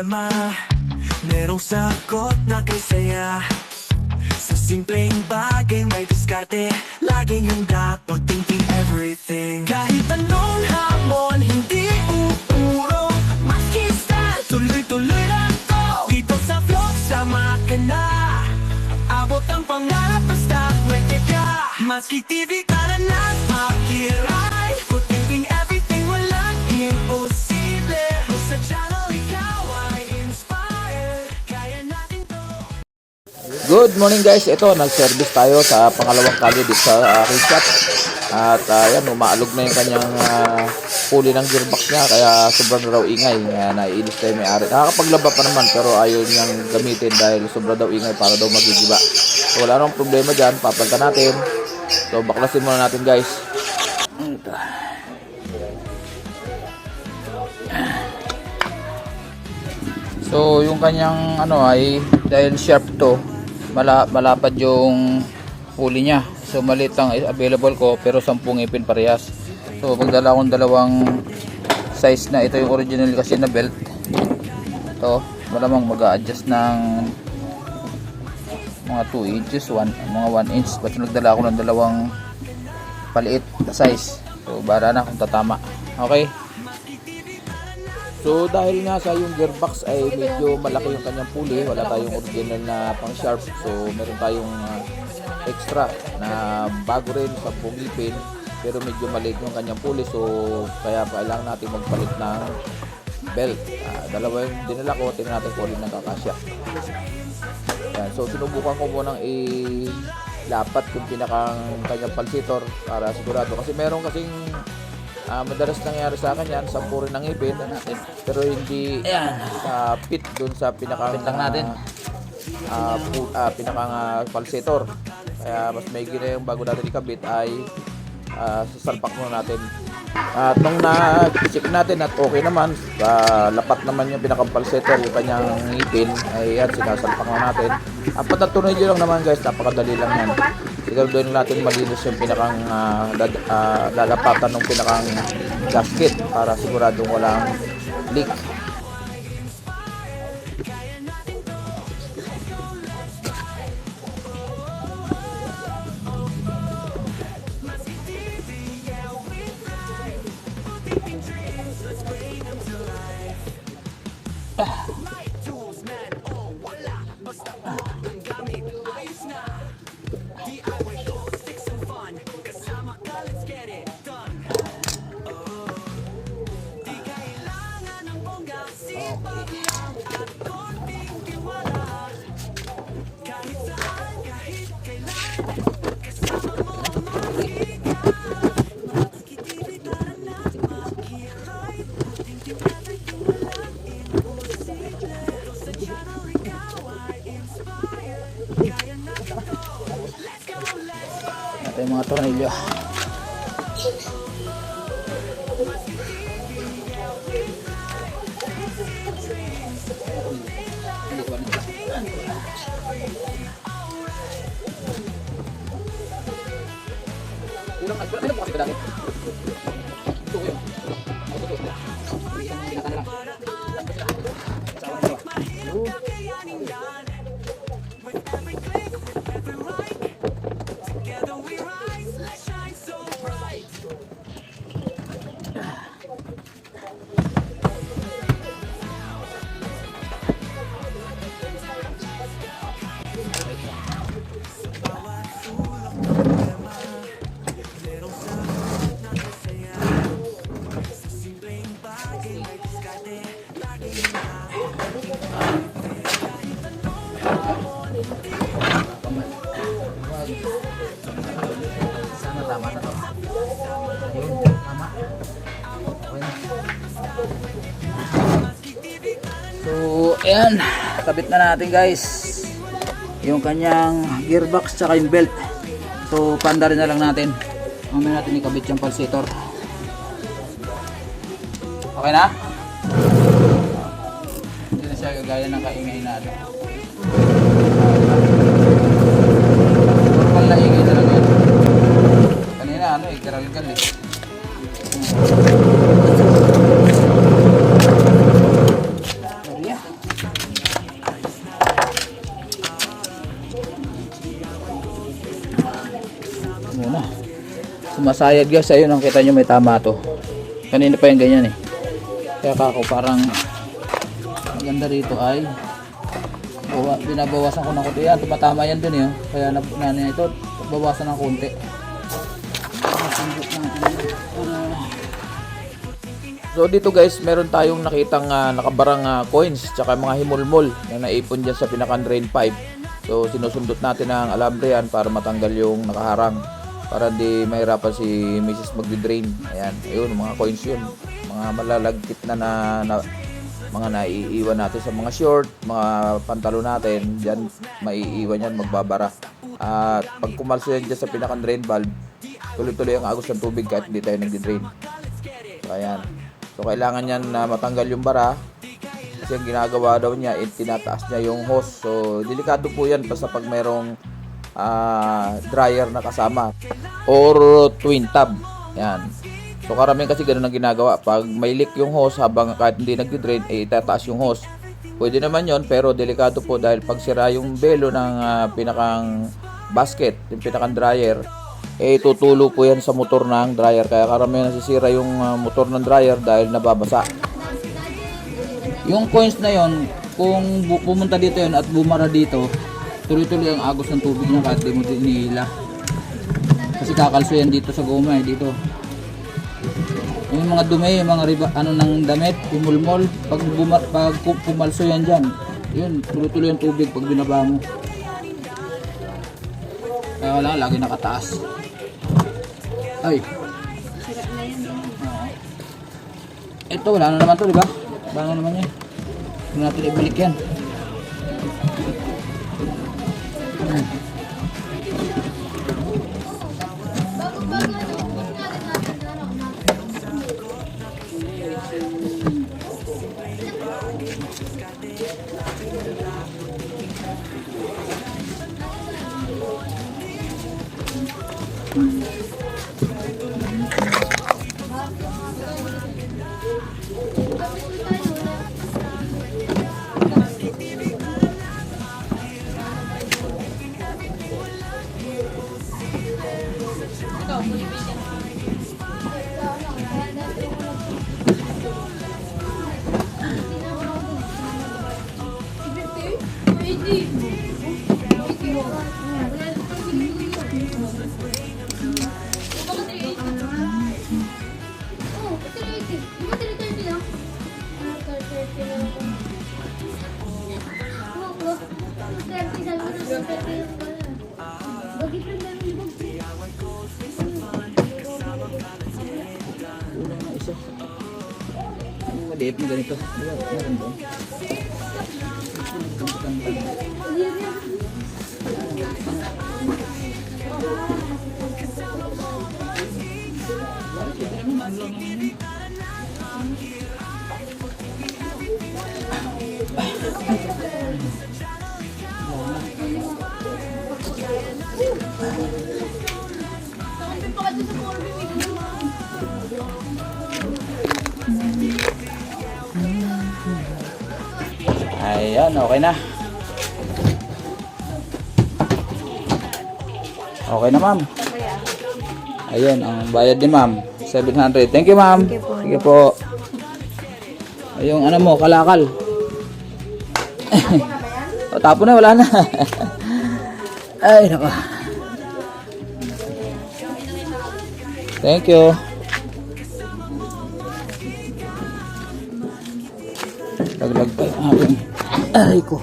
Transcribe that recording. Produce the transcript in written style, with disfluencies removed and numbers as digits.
problema, merong sagot na kaysaya. Sa simpleng bagay may diskarte, laging handa pag-thinking everything. Kahit anong hamon, hindi uurong, maski style, tuloy-tuloy lang to. Dito sa vlog, sama ka na, abot ang pangarap basta pwede ka. Maski TV, tara na't makiray, pag-thinking everything, walang imposible. Sa channel, ikaw ay inspired, kaya natin to. Good morning guys, ito nag-service tayo sa pangalawang kalye dito sa aking shop. At yan, umaalog na yung kanyang pulley ng gearbox niya, kaya sobrang raw ingay. Naiinis tayo may-ari. Nakakapaglaba pa naman pero ayaw niyang gamitin dahil sobrang daw ingay para daw magigiba. So wala nang problema dyan, papalta natin. So baklasin muna natin guys. Ito. So yung kanyang ay dahil sharp to, malapad yung pulley niya. So maliit lang available ko pero 10 ngipin parehas. So pagdala akong dalawang size na, ito yung original kasi na belt. Ito, malamang mag-a-adjust ng mga 2 inches, mga 1 inch. Basta nagdala ako ng dalawang paliit na size. So bahala na kung tatama. Okay. So dahil nga sa yung gearbox ay medyo malaki yung kanyang pulley, wala tayong original na pang sharp. So meron tayong extra na bago rin sa pumipin pero medyo maliit yung kanyang pulley. So kaya kailangan natin magpalit ng belt. Dalawa yung dinala ko, tingnan natin kung alin nakakasya. Yan. So sinubukan ko munang ilapat yung pinakang kanyang palsitor para sigurado. Kasi meron kasing madalas nangyari sa akin yan, 10 rin ng ipin pero hindi sa pit dun sa pinakang natin pinakang palsitor. Kaya mas may gina yung bago natin ikabit ay sasalpak muna natin. At nung na-check natin at okay naman, lapat naman yung pinakang palsitor, yung kanyang ipin ay yan, sinasalpak na natin. Apat na tornilyo lang naman guys, napakadali lang yan. Siguraduhin natin malinis yung pinakang lalapatan ng pinakang gasket para siguradong walang leak. Ito yung mga tornilyo. Sana tama na to. Ayun, tama. Okay na. So, ayan. Kabit na natin guys yung kanyang gearbox tsaka yung belt. So, panda rin na lang natin. Mamaya natin ikabit yung pulsator. Okay na? Hindi na siya gagaya ng kaingay na ano. Normal na ingay talaga yun. Kanina garal-gal eh. Sorry ah. Muna. Sumasayad guys. Ayun, ang kita nyo may tama to. Kanina pa yung ganyan eh. Kaya kako parang maganda rito ay binabawasan ko ng konti. Yan, tumatama yan dun eh. Kaya ito, bawasan ng konti. So dito guys, meron tayong nakitang nakabarang coins tsaka mga himulmol na naipon dyan sa pinakang drain pipe. So sinusundot natin ng alambre yan para matanggal yung nakaharang, para hindi mahirapan si Mrs. magdi-drain. Ayan, ayun, mga coins yun, mga malalagkit na mga naiiwan natin sa mga short, mga pantalo natin dyan, maiiwan yan, magbabara. At pag kumalso yan dyan sa pinakang drain valve, tuloy-tuloy ang agos ng tubig kahit hindi tayo nagdi-drain. So ayan, so kailangan yan na matanggal yung bara, kasi ang ginagawa daw niya, tinataas niya yung hose. So delikado po yan basta pag mayroong dryer na kasama or twin tub. Yan. So karamihan kasi ganun ang ginagawa. Pag may leak yung hose, habang kahit hindi nagdi-drain, itataas yung hose. Pwede naman yon, pero delikado po dahil pag sira yung belo ng pinakang basket, yung pinakang dryer, tutulo po yan sa motor ng dryer. Kaya karamihan nasisira yung motor ng dryer dahil nababasa. Yung coins na yon, kung pumunta dito yon at bumara dito, tuloy-tuloy ang agos ng tubig niya kahit di mo dinihila. Kasi kakalso yan dito sa goma eh, dito. Yung mga dumi, yung mga ng damit, pumulmol, pag pumalso yan dyan, yun, tuloy-tuloy ang tubig pag binaba mo. Kaya wala, lagi nakataas. Ay. Ito, wala na naman to, di ba? Wala na naman yan. Hindi natin ibalik yan. Maliit na ganito. Meron doon. Ayan, okay na. Okay na, ma'am. Ayun, ang bayad ni ma'am, 700. Thank you, ma'am. Sige po. Ayun, ano mo, kalakal. O, tapo na, wala na. Ay, nako. Thank you. Laglag pa yung aking aray ko.